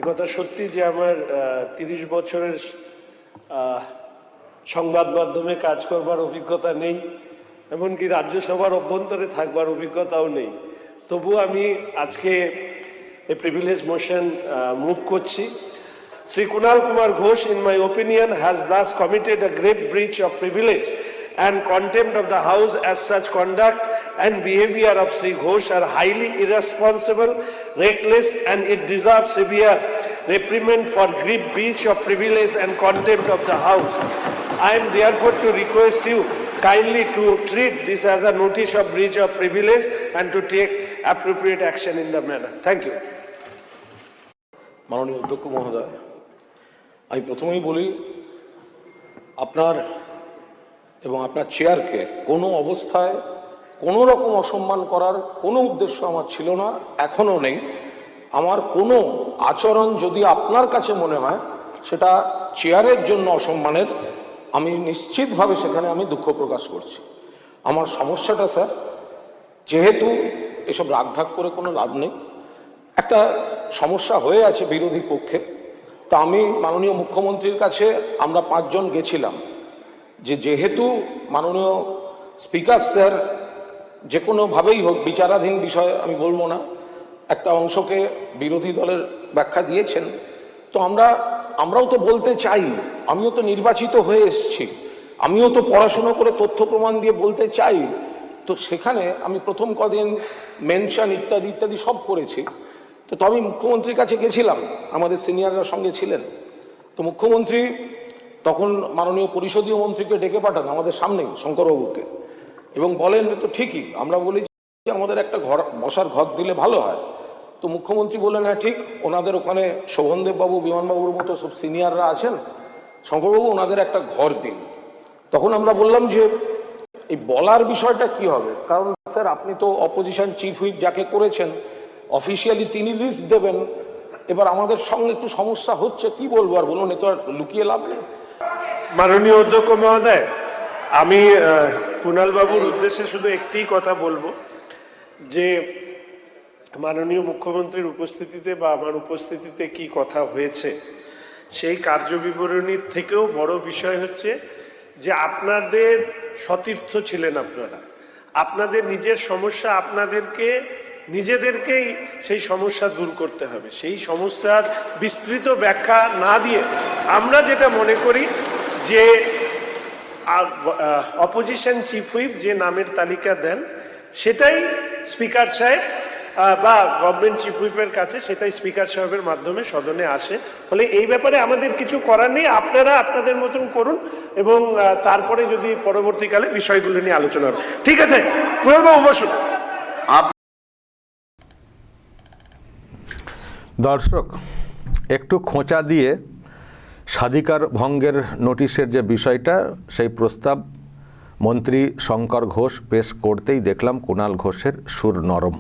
একথা সত্যি যে আমার 30 বছরের সংবাদ মাধ্যমে কাজ করবার অভিজ্ঞতা নেই, এমনকি রাজ্যসভার অভ্যন্তরে থাকবার অভিজ্ঞতাও নেই। তবু আমি আজকে এই প্রিভিলেজ মোশন মুভ করছি। Sri Kunal Kumar Ghosh, in my opinion, has thus committed a great breach of privilege and contempt of the House, as such conduct and behavior of Sri Ghosh are highly irresponsible, reckless, and it deserves severe reprimand for great breach of privilege and contempt of the House. I am therefore to request you kindly to treat this as a notice of breach of privilege and to take appropriate action in the manner. Thank you. মাননীয় অধ্যক্ষ মহোদয়, আমি প্রথমেই বলি, আপনার এবং আপনার চেয়ারকে কোনো অবস্থায় কোনো রকম অসম্মান করার কোনো উদ্দেশ্য আমার ছিল না, এখনও নেই। আমার কোনো আচরণ যদি আপনার কাছে মনে হয় সেটা চেয়ারের জন্য অসম্মানের, আমি নিশ্চিতভাবে সেখানে আমি দুঃখ প্রকাশ করছি। আমার সমস্যাটা স্যার, যেহেতু এসব রাগঢাক করে কোনো লাভ নেই, একটা সমস্যা হয়ে আছে বিরোধী পক্ষে, তা আমি মাননীয় মুখ্যমন্ত্রীর কাছে আমরা 5 জন গেছিলাম যেহেতু মাননীয় স্পিকার স্যার যে কোনোভাবেই হোক, বিচারাধীন বিষয় আমি বলবো না, একটা অংশকে বিরোধী দলের ব্যাখ্যা দিয়েছেন, তো আমরাও তো বলতে চাই, আমিও তো নির্বাচিত হয়ে এসেছি, আমিও তো পড়াশুনো করে তথ্য প্রমাণ দিয়ে বলতে চাই। তো সেখানে আমি প্রথম কদিন মেনশন ইত্যাদি ইত্যাদি সব করেছি। তো আমি মুখ্যমন্ত্রীর কাছে গেছিলাম, আমাদের সিনিয়ররা সঙ্গে ছিলেন। তো মুখ্যমন্ত্রী তখন মাননীয় পরিষদীয় মন্ত্রীকে ডেকে পাঠান আমাদের সামনেই, শঙ্করবাবুকে, এবং বলেন তো ঠিকই, আমরা বলি যে আমাদের একটা বসার ঘর দিলে ভালো হয়। তো মুখ্যমন্ত্রী বললেন হ্যাঁ ঠিক, ওনাদের ওখানে শোভনদেব বাবু, বিমানবাবুর মতো সব সিনিয়ররা আছেন, শঙ্করবাবু ওনাদের একটা ঘর দিন। তখন আমরা বললাম যে এই বলার বিষয়টা কি হবে, কারণ স্যার আপনি তো অপোজিশন চিফ হুইপ যাকে করেছেন, অফিসিয়ালি তিনি লিস্ট দেবেন। এবার আমাদের সঙ্গে একটু সমস্যা হচ্ছে, কি বলবো আর বলুন, এ তো আর লুকিয়ে লাভ নেই। মাননীয় অধ্যক্ষ মহোদয়, আমি কুণাল বাবুর উদ্দেশ্যে শুধু একটি কথা বলবো যে মাননীয় মুখ্যমন্ত্রীর উপস্থিতিতে বা আমার উপস্থিতিতে কি কথা হয়েছে সেই কার্যবিবরণীর থেকেও বড় বিষয় হচ্ছে যে আপনাদের সতীর্থ ছিলেন আপনারা, আপনাদের নিজের সমস্যা নিজেদেরকেই সেই সমস্যা দূর করতে হবে। সেই সমস্যার বিস্তৃত ব্যাখ্যা না দিয়ে আমরা যেটা মনে করি যে অপোজিশন চিফ হুইপ যে নামের তালিকা দেন সেটাই স্পিকার সাহেব বা গভর্নমেন্ট চিফ হুইপের কাছে সেটাই স্পিকার সাহেবের মাধ্যমে সদনে আসে। ফলে এই ব্যাপারে আমাদের কিছু করার নেই, আপনারা আপনাদের মতন করুন এবং তারপরে যদি পরবর্তীকালে বিষয়গুলো নিয়ে আলোচনা হবে। ঠিক আছে, কুণালবাবু বসুন। দর্শক, একটু খোঁচা দিয়ে স্বাধিকার ভঙ্গের নোটিশের যে বিষয়টা, সেই প্রস্তাব মন্ত্রী শঙ্কর ঘোষ পেশ করতেই দেখলাম কুণাল ঘোষের সুর নরম।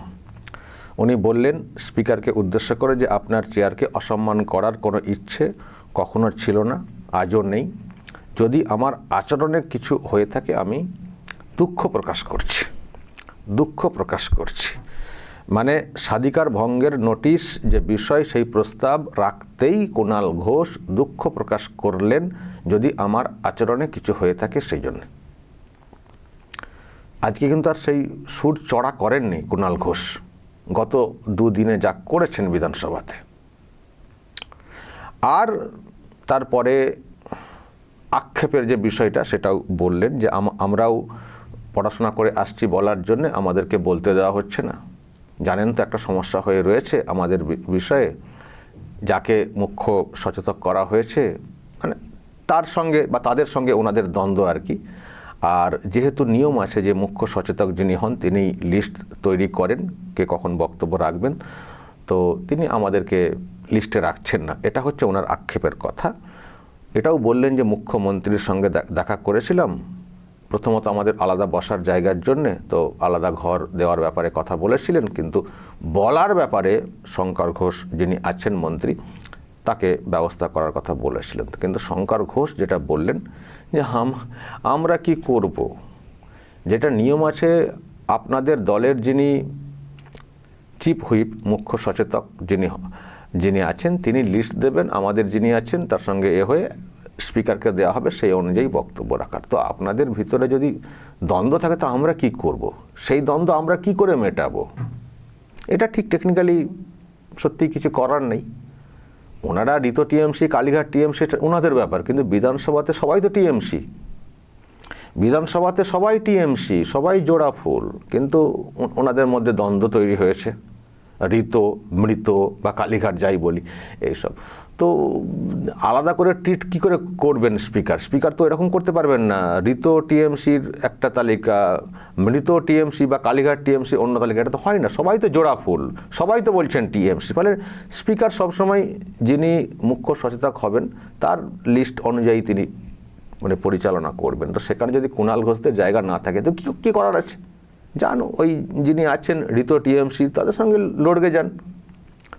উনি বললেন স্পিকারকে উদ্দেশ্য করে যে আপনার চেয়ারকে অসম্মান করার কোনো ইচ্ছে কখনো ছিল না, আজও নেই। যদি আমার আচরণে কিছু হয়ে থাকে আমি দুঃখ প্রকাশ করছি। মানে স্বাধিকার ভঙ্গের নোটিশ যে বিষয়, সেই প্রস্তাব রাখতেই কুণাল ঘোষ দুঃখ প্রকাশ করলেন যদি আমার আচরণে কিছু হয়ে থাকে সেই জন্য। আজকে কিন্তু আর সেই সুর চড়া করেননি কুণাল ঘোষ, গত 2 দিনে যা করেছেন বিধানসভাতে। আর তারপরে আক্ষেপের যে বিষয়টা সেটাও বললেন যে আমরাও পড়াশোনা করে আসছি বলার জন্য আমাদেরকে বলতে দেওয়া হচ্ছে না। জানেন তো একটা সমস্যা হয়ে রয়েছে আমাদের বিষয়ে, যাকে মুখ্য সচেতক করা হয়েছে, মানে তার সঙ্গে বা তাদের সঙ্গে ওনাদের দ্বন্দ্ব আর কি। আর যেহেতু নিয়ম আছে যে মুখ্য সচেতক যিনি হন তিনি লিস্ট তৈরি করেন কে কখন বক্তব্য রাখবেন, তো তিনি আমাদেরকে লিস্টে রাখছেন না, এটা হচ্ছে ওনার আক্ষেপের কথা। এটাও বললেন যে মুখ্যমন্ত্রীর সঙ্গে দেখা করেছিলাম, প্রথমত আমাদের আলাদা বসার জায়গার জন্যে, তো আলাদা ঘর দেওয়ার ব্যাপারে কথা বলেছিলেন, কিন্তু বলার ব্যাপারে শঙ্কর ঘোষ যিনি আছেন মন্ত্রী তাকে ব্যবস্থা করার কথা বলেছিলেন। কিন্তু শঙ্কর ঘোষ যেটা বললেন যে আমরা কি করব, যেটা নিয়ম আছে আপনাদের দলের যিনি চিফ হুইপ মুখ্য সচেতক যিনি যিনি আছেন তিনি লিস্ট দেবেন, আমাদের যিনি আছেন তার সঙ্গে হয়ে স্পিকারকে দেওয়া হবে, সেই অনুযায়ী বক্তব্য রাখার। তো আপনাদের ভিতরে যদি দ্বন্দ্ব থাকে তো আমরা কি করব? সেই দ্বন্দ্ব আমরা কি করে মেটাবো? এটা ঠিক টেকনিক্যালি সত্যি কিছু করার নেই। ওনারা ঋত টিএমসি, কালীঘাট টিএমসি, ওনাদের ব্যাপার, কিন্তু বিধানসভাতে সবাই তো টিএমসি, বিধানসভাতে সবাই টিএমসি, সবাই জোড়া ফুল, কিন্তু ওনাদের মধ্যে দ্বন্দ্ব তৈরি হয়েছে, ঋত, মৃত বা কালীঘাট যাই বলি এইসব। তো আলাদা করে ট্রিট কী করে করবেন স্পিকার তো এরকম করতে পারবেন না। ঋত টিএমসির একটা তালিকা, মৃত টিএমসি বা কালীঘাট টিএমসির অন্য তালিকা, এটা তো হয় না। সবাই তো জোড়া ফুল, সবাই তো বলছেন টিএমসি। ফলে স্পিকার সবসময় যিনি মুখ্য সচেতক হবেন তার লিস্ট অনুযায়ী তিনি মানে পরিচালনা করবেন। তো সেখানে যদি কুণাল ঘোষদের জায়গা না থাকে তো কী করার আছে? জানো ওই যিনি আছেন ঋত টিএমসি, তাদের সঙ্গে লড়গে যান,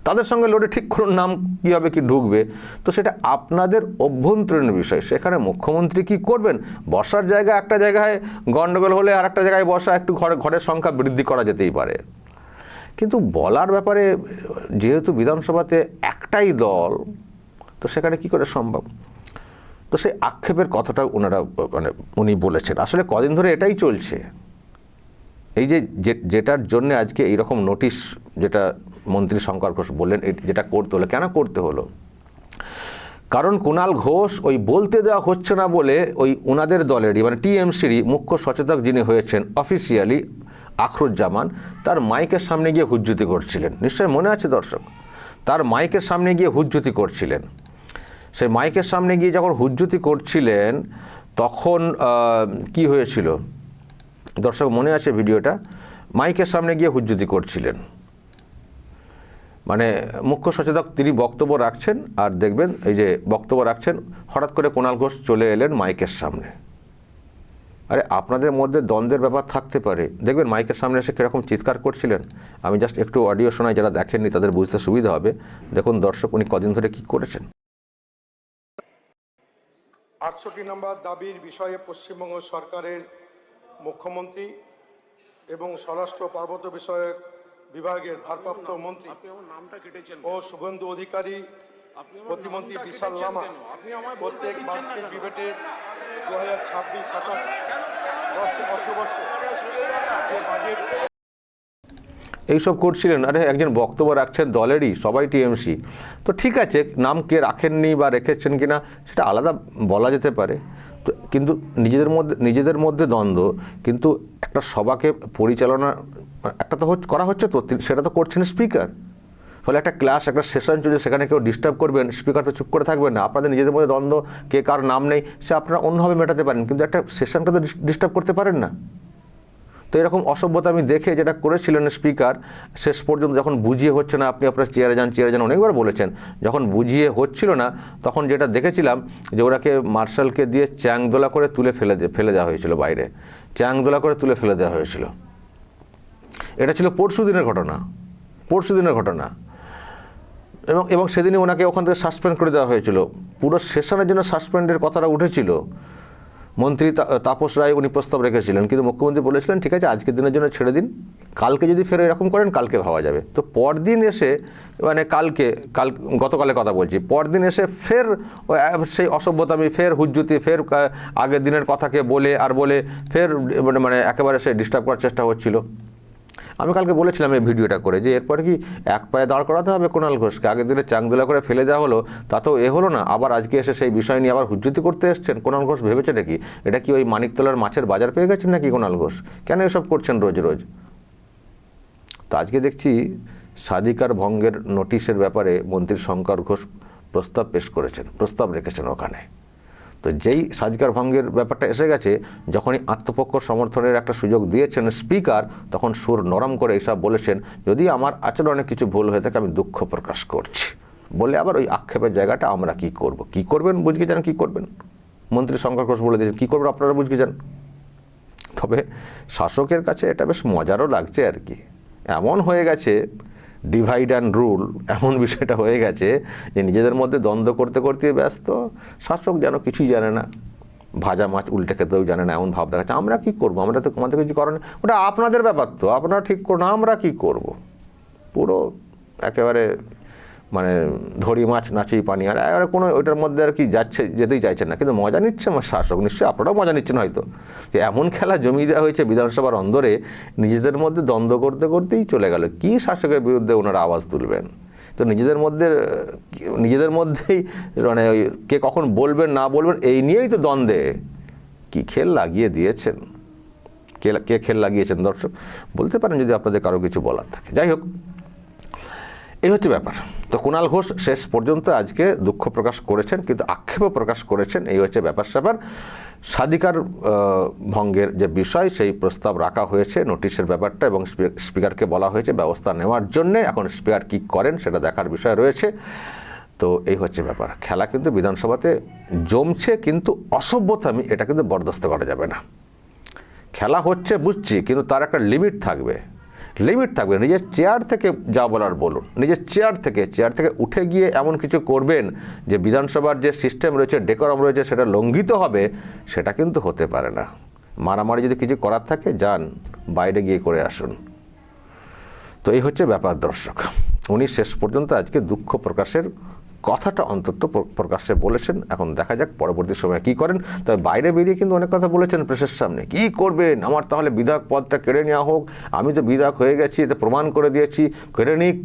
তাদের সঙ্গে লড়ে ঠিক করুন নাম কীভাবে কি ঢুকবে। তো সেটা আপনাদের অভ্যন্তরীণ বিষয়। সেখানে মুখ্যমন্ত্রী কি করবেন? বসার জায়গা একটা জায়গায় গণ্ডগোল হলে আর একটা জায়গায় বসা, একটু ঘরের সংখ্যা বৃদ্ধি করা যেতেই পারে, কিন্তু বলার ব্যাপারে যেহেতু বিধানসভাতে একটাই দল, তো সেখানে কি করে সম্ভব? তো সেই আক্ষেপের কথাটা উনি বলেছেন। আসলে কদিন ধরে এটাই চলছে। এই যেটার জন্য আজকে এইরকম নোটিশ, যেটা মন্ত্রী শঙ্কর ঘোষ বললেন, যেটা করতে হলো, কেন করতে হলো? কারণ কুণাল ঘোষ ওই বলতে দেওয়া হচ্ছে না বলে ওই ওনাদের দলেরই মানে টিএমসিরই মুখ্য সচেতক যিনি হয়েছেন অফিসিয়ালি আখরুজ্জামান, তার মাইকের সামনে গিয়ে হুজ্জুতি করছিলেন। নিশ্চয়ই মনে আছে দর্শক, তার মাইকের সামনে গিয়ে হুজ্জুতি করছিলেন। সেই মাইকের সামনে গিয়ে যখন হুজ্জুতি করছিলেন তখন কি হয়েছিল দর্শক মনে আছে ভিডিওটা? মাইকের সামনে গিয়ে হুজ্জুতি করছিলেন, মানে মুখ্য সচেতক তিনি বক্তব্য রাখছেন, আর দেখবেন এই যে বক্তব্য রাখছেন, হঠাৎ করে কুণাল ঘোষ চলে এলেন মাইকের সামনে। আরে আপনাদের মধ্যে দ্বন্দ্বের ব্যাপার থাকতে পারে, দেখবেন মাইকের সামনে এসে কীরকম চিৎকার করছিলেন। আমি জাস্ট একটু অডিও শোনাই, যারা দেখেননি তাদের বুঝতে সুবিধা হবে। দেখুন দর্শক উনি কদিন ধরে কি করেছেন। 68 নম্বর দাবির বিষয়ে পশ্চিমবঙ্গ সরকারের মুখ্যমন্ত্রী এবং স্বরাষ্ট্র পার্বত্য বিষয়ক বিভাগের ভারপ্রাপ্ত মন্ত্রী ও শুভেন্দু অধিকারী, প্রতিমন্ত্রী বিশাল লামা প্রত্যেক বার্ষিক ডিবেটের 2026-27 অর্থবর্ষে যে বাজেট এইসব করছিলেন। আরে একজন বক্তব্য রাখছেন দলেরই, সবাই টিএমসি, তো ঠিক আছে, নাম কে রাখেননি বা রেখেছেন কিনা সেটা আলাদা বলা যেতে পারে। তো কিন্তু নিজেদের মধ্যে দ্বন্দ্ব, কিন্তু একটা সভাকে পরিচালনা একটা তো করা হচ্ছে, তো সেটা তো করছেন স্পিকার। ফলে একটা ক্লাস, একটা সেশন চলছে, সেখানে কেউ ডিস্টার্ব করবেন, স্পিকার তো চুপ করে থাকবেন না। আপনাদের নিজেদের মধ্যে দ্বন্দ্ব, কে কার নাম নেই, সে আপনারা অন্যভাবে মেটাতে পারেন, কিন্তু একটা সেশনকে তো ডিস্টার্ব করতে পারেন না। তো এরকম অসভ্যতা আমি দেখে যেটা করেছিলেন স্পিকার, শেষ পর্যন্ত যখন বুঝিয়ে হচ্ছে না, আপনি আপনার চেয়ারে যান অনেকবার বলেছেন, যখন বুঝিয়ে হচ্ছিল না তখন যেটা দেখেছিলাম যে ওরাকে মার্শালকে দিয়ে চ্যাংদোলা করে তুলে ফেলে দেওয়া হয়েছিল বাইরে, চ্যাংদোলা করে তুলে ফেলে দেওয়া হয়েছিল। এটা ছিল পরশুদিনের ঘটনা, এবং সেদিনই ওনাকে ওখান থেকে সাসপেন্ড করে দেওয়া হয়েছিল। পুরো সেশনের জন্য সাসপেন্ডের কথাটা উঠেছিল। মন্ত্রী তাপস রায় উনি প্রস্তাব রেখেছিলেন, কিন্তু মুখ্যমন্ত্রী বলেছিলেন ঠিক আছে আজকের দিনের জন্য ছেড়ে দিন, কালকে যদি ফের এরকম করেন কালকে ভাবা যাবে। তো পরদিন এসে মানে গতকালের কথা বলছি, পরদিন এসে ফের সেই অসভ্যতামি, ফের হুজ্জুতি, ফের আগের দিনের কথাকে বলে ফের মানে একেবারে সে ডিস্টার্ব করার চেষ্টা হচ্ছিল। আমি কালকে বলেছিলাম এই ভিডিওটা করে যে এরপরে কি এক পায়ে দাঁড় করাতে হবে কুণাল ঘোষকে? আগের দিনে চাংদোলা করে ফেলে দেওয়া হলো, তাতেও হলো না, আবার আজকে এসে সেই বিষয় নিয়ে আবার হুজ্জুতি করতে এসছেন। কুণাল ঘোষ ভেবেছে নাকি এটা কি ওই মানিকতলার মাছের বাজার পেয়ে গেছেন নাকি কুণাল ঘোষ? কেন এসব করছেন রোজ? তো আজকে দেখছি স্বাধিকার ভঙ্গের নোটিশের ব্যাপারে মন্ত্রী শঙ্কর ঘোষ প্রস্তাব রেখেছেন ওখানে। তো যেই স্বাধিকার ভঙ্গের ব্যাপারটা এসে গেছে, যখনই আত্মপক্ষ সমর্থনের একটা সুযোগ দিয়েছেন স্পিকার, তখন সুর নরম করে এসব বলেছেন, যদি আমার আচরণে কিছু ভুল হয়ে থাকে আমি দুঃখ প্রকাশ করছি বলে আবার ওই আক্ষেপের জায়গাটা আমরা কি করবেন বুঝকে যান, কি করবেন মন্ত্রী শঙ্কর ঘোষ বলে দিয়েছেন, কী করবেন আপনারা বুঝকে যান। তবে শাসকের কাছে এটা বেশ মজারও লাগছে আর কি। এমন হয়ে গেছে ডিভাইড অ্যান্ড রুল, এমন বিষয়টা হয়ে গেছে যে নিজেদের মধ্যে দ্বন্দ্ব করতে ব্যস্ত, শাসক যেন কিছুই জানে না, ভাজা মাছ উল্টে খেতেও জানে না, এমন ভাব দেখাচ্ছে। আমরা কি করবো, আমাদের কিছু করার নেই, ওটা আপনাদের ব্যাপার, তো আপনারা ঠিক করুন, আমরা কি করব। পুরো একেবারে মানে ধরি মাছ নাচি পানি আর কোনো ওইটার মধ্যে আর কি যেতেই চাইছেন না, কিন্তু মজা নিচ্ছে আমার শাসক, নিশ্চয়ই আপনারাও মজা নিচ্ছেন হয়তো, যে এমন খেলা জমিয়ে দেওয়া হয়েছে বিধানসভার অন্দরে, নিজেদের মধ্যে দ্বন্দ্ব করতে করতেই চলে গেল। কি শাসকের বিরুদ্ধে ওনারা আওয়াজ তুলবেন? তো নিজেদের মধ্যেই মানে ওই কে কখন বলবেন না বলবেন এই নিয়েই তো দ্বন্দ্বে। কি খেল লাগিয়ে দিয়েছেন, কে খেল লাগিয়েছেন দর্শক বলতে পারেন যদি আপনাদের কারো কিছু বলার থাকে। যাই হোক, এই হচ্ছে ব্যাপার। তো কুণাল ঘোষ শেষ পর্যন্ত আজকে দুঃখ প্রকাশ করেছেন, কিন্তু আক্ষেপও প্রকাশ করেছেন। এই হচ্ছে ব্যাপার স্বাধিকার ভঙ্গের যে বিষয়, সেই প্রস্তাব রাখা হয়েছে নোটিশের ব্যাপারটা, এবং স্পিকারকে বলা হয়েছে ব্যবস্থা নেওয়ার জন্যে। এখন স্পিকার কী করেন সেটা দেখার বিষয় রয়েছে। তো এই হচ্ছে ব্যাপার। খেলা কিন্তু বিধানসভাতে জমছে, কিন্তু অসভ্যতামি এটা কিন্তু বরদাস্ত করা যাবে না। খেলা হচ্ছে বুঝছি, কিন্তু তার একটা লিমিট থাকবে। নিজের চেয়ার থেকে যা বলার বলুন, নিজের চেয়ার থেকে উঠে গিয়ে এমন কিছু করবেন যে বিধানসভার যে সিস্টেম রয়েছে, ডেকোরাম রয়েছে, সেটা লঙ্ঘিত হবে, সেটা কিন্তু হতে পারে না। মারামারি যদি কিছু করার থাকে যান বাইরে গিয়ে করে আসুন। তো এই হচ্ছে ব্যাপার দর্শক। উনি শেষ পর্যন্ত আজকে দুঃখ প্রকাশের কথাটা অন্তত প্রকাশ্যে বলেছেন। এখন দেখা যাক পরবর্তী সময়ে কী করেন। তবে বাইরে বেরিয়ে কিন্তু অনেক কথা বলেছেন প্রেসের সামনে। কী করবেন, আমার তাহলে বিধায়ক পদটা কেড়ে নেওয়া হোক, আমি তো বিধায়ক হয়ে গেছি, এতে প্রমাণ করে দিয়েছি, কেড়ে নিক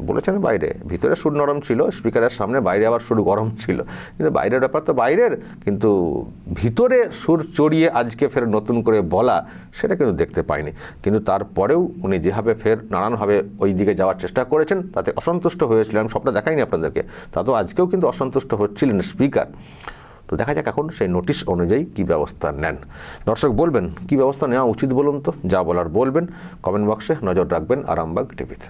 বলেছেন। বাইরে, ভিতরে সুর নরম ছিল স্পিকারের সামনে, বাইরে আবার সুর গরম ছিল। কিন্তু বাইরের ব্যাপার তো বাইরের, কিন্তু ভিতরে সুর চড়িয়ে আজকে ফের নতুন করে বলা, সেটা কিন্তু দেখতে পাইনি। কিন্তু তারপরেও উনি যেভাবে ফের নানানভাবে ওই দিকে যাওয়ার চেষ্টা করেছেন, তাতে অসন্তুষ্ট হয়েছিলেন। আমি সবটা দেখাইনি আপনাদেরকে, তাতেও আজকেও কিন্তু অসন্তুষ্ট হচ্ছিলেন স্পিকার। তো দেখা যাক এখন সেই নোটিশ অনুযায়ী কী ব্যবস্থা নেন। দর্শক বলবেন কী ব্যবস্থা নেওয়া উচিত বলুন তো, যা বলার বলবেন। কমেন্ট বক্সে নজর রাখবেন আরামবাগ টিভিতে।